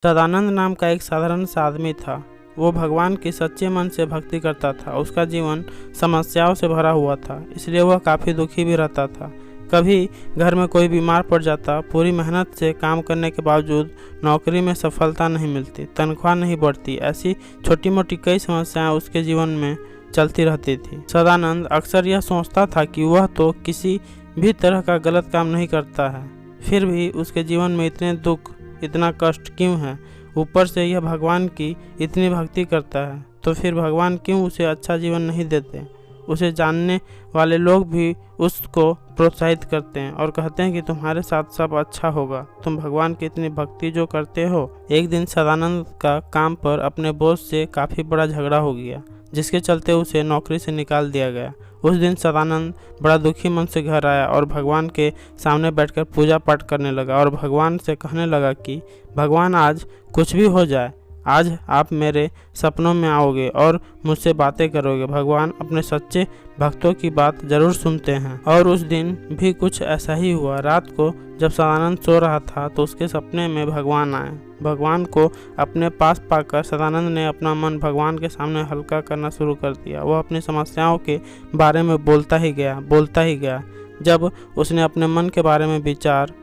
सदानंद नाम का एक साधारण सा आदमी था। वो भगवान की सच्चे मन से भक्ति करता था। उसका जीवन समस्याओं से भरा हुआ था, इसलिए वह काफ़ी दुखी भी रहता था। कभी घर में कोई बीमार पड़ जाता, पूरी मेहनत से काम करने के बावजूद नौकरी में सफलता नहीं मिलती, तनख्वाह नहीं बढ़ती, ऐसी छोटी मोटी कई समस्याएं उसके जीवन में चलती रहती थी। सदानंद अक्सर यह सोचता था कि वह तो किसी भी तरह का गलत काम नहीं करता है, फिर भी उसके जीवन में इतने दुख, इतना कष्ट क्यों है। ऊपर से यह भगवान की इतनी भक्ति करता है, तो फिर भगवान क्यों उसे अच्छा जीवन नहीं देते। उसे जानने वाले लोग भी उसको प्रोत्साहित करते हैं और कहते हैं कि तुम्हारे साथ सब अच्छा होगा, तुम भगवान की इतनी भक्ति जो करते हो। एक दिन सदानंद का काम पर अपने बॉस से काफ़ी बड़ा झगड़ा हो गया, जिसके चलते उसे नौकरी से निकाल दिया गया। उस दिन सदानंद बड़ा दुखी मन से घर आया और भगवान के सामने बैठकर पूजा पाठ करने लगा और भगवान से कहने लगा कि भगवान, आज कुछ भी हो जाए, आज आप मेरे सपनों में आओगे और मुझसे बातें करोगे। भगवान अपने सच्चे भक्तों की बात जरूर सुनते हैं। और उस दिन भी कुछ ऐसा ही हुआ। रात को जब सदानंद सो रहा था तो उसके सपने में भगवान आए। भगवान को अपने पास पाकर सदानंद ने अपना मन भगवान के सामने हल्का करना शुरू कर दिया। वह अपनी समस्याओं के बारे में बोलता ही गया। जब उसने अपने मन के बारे में विचार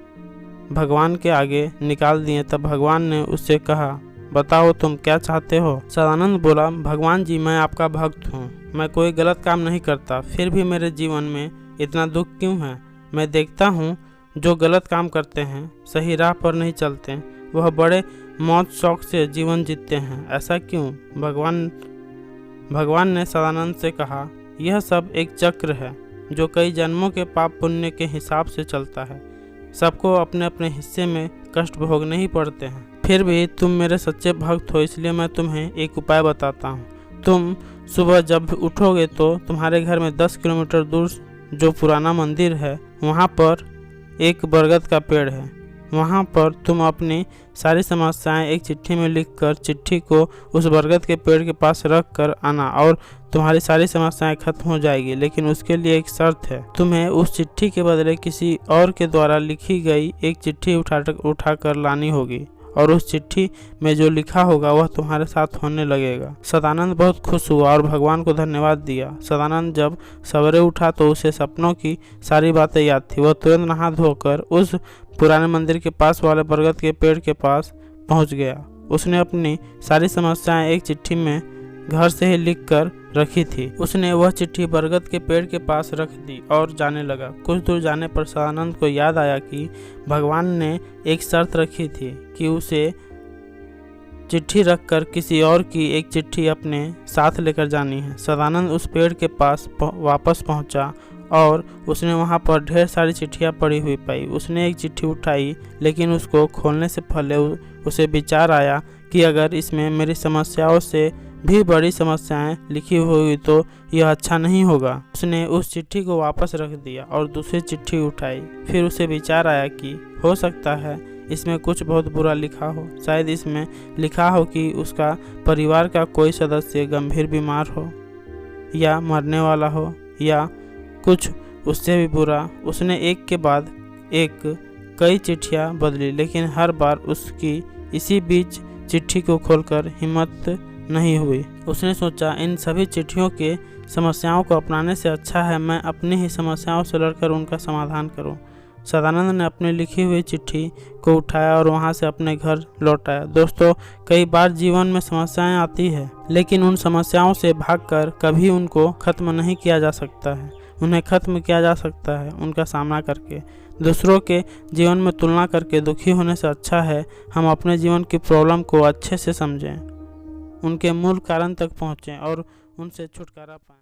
भगवान के आगे निकाल दिए, तब भगवान ने उससे कहा, बताओ तुम क्या चाहते हो। सदानंद बोला, भगवान जी, मैं आपका भक्त हूँ, मैं कोई गलत काम नहीं करता, फिर भी मेरे जीवन में इतना दुख क्यों है। मैं देखता हूँ जो गलत काम करते हैं, सही राह पर नहीं चलते, वह बड़े मौत शौक से जीवन जीते हैं, ऐसा क्यों। भगवान ने सदानंद से कहा, यह सब एक चक्र है जो कई जन्मों के पाप पुण्य के हिसाब से चलता है। सबको अपने अपने हिस्से में कष्ट भोगने ही पड़ते हैं। फिर भी तुम मेरे सच्चे भक्त हो, इसलिए मैं तुम्हें एक उपाय बताता हूँ। तुम सुबह जब उठोगे तो तुम्हारे घर में 10 किलोमीटर दूर जो पुराना मंदिर है, वहाँ पर एक बरगद का पेड़ है। वहाँ पर तुम अपनी सारी समस्याएं एक चिट्ठी में लिखकर चिट्ठी को उस बरगद के पेड़ के पास रख कर आना और तुम्हारी सारी समस्याएं खत्म हो जाएगी। लेकिन उसके लिए एक शर्त है, तुम्हें उस चिट्ठी के बदले किसी और के द्वारा लिखी गई एक चिट्ठी उठा कर लानी होगी और उस चिट्ठी में जो लिखा होगा वह तुम्हारे साथ होने लगेगा। सदानंद बहुत खुश हुआ और भगवान को धन्यवाद दिया। सदानंद जब सवेरे उठा तो उसे सपनों की सारी बातें याद थी। वह तुरंत नहा धोकर उस पुराने मंदिर के पास वाले बरगद के पेड़ के पास पहुंच गया। उसने अपनी सारी समस्याएं एक चिट्ठी में घर से ही लिख कर रखी थी। उसने वह चिट्ठी बरगद के पेड़ के पास रख दी और जाने लगा। कुछ दूर जाने पर सदानंद को याद आया कि भगवान ने एक शर्त रखी थी कि उसे चिट्ठी रखकर किसी और की एक चिट्ठी अपने साथ लेकर जानी है। सदानंद उस पेड़ के पास वापस पहुंचा और उसने वहां पर ढेर सारी चिट्ठियां पड़ी हुई पाई। उसने एक चिट्ठी उठाई, लेकिन उसको खोलने से पहले उसे विचार आया कि अगर इसमें मेरी समस्याओं से भी बड़ी समस्याएं लिखी हुई तो यह अच्छा नहीं होगा। उसने उस चिट्ठी को वापस रख दिया और दूसरी चिट्ठी उठाई। फिर उसे विचार आया कि हो सकता है इसमें कुछ बहुत बुरा लिखा हो। शायद इसमें लिखा हो कि उसका परिवार का कोई सदस्य गंभीर बीमार हो या मरने वाला हो या कुछ उससे भी बुरा। उसने एक के बाद एक कई चिट्ठियां बदली, लेकिन हर बार उसकी इसी बीच चिट्ठी को खोलकर हिम्मत नहीं हुई। उसने सोचा, इन सभी चिट्ठियों के समस्याओं को अपनाने से अच्छा है मैं अपनी ही समस्याओं से लड़कर उनका समाधान करूं। सदानंद ने अपनी लिखी हुई चिट्ठी को उठाया और वहां से अपने घर लौट आया। दोस्तों, कई बार जीवन में समस्याएं आती है, लेकिन उन समस्याओं से भागकर कभी उनको खत्म नहीं किया जा सकता है। उन्हें खत्म किया जा सकता है उनका सामना करके। दूसरों के जीवन में तुलना करके दुखी होने से अच्छा है हम अपने जीवन की प्रॉब्लम को अच्छे से समझें, उनके मूल कारण तक पहुँचें और उनसे छुटकारा पाएं।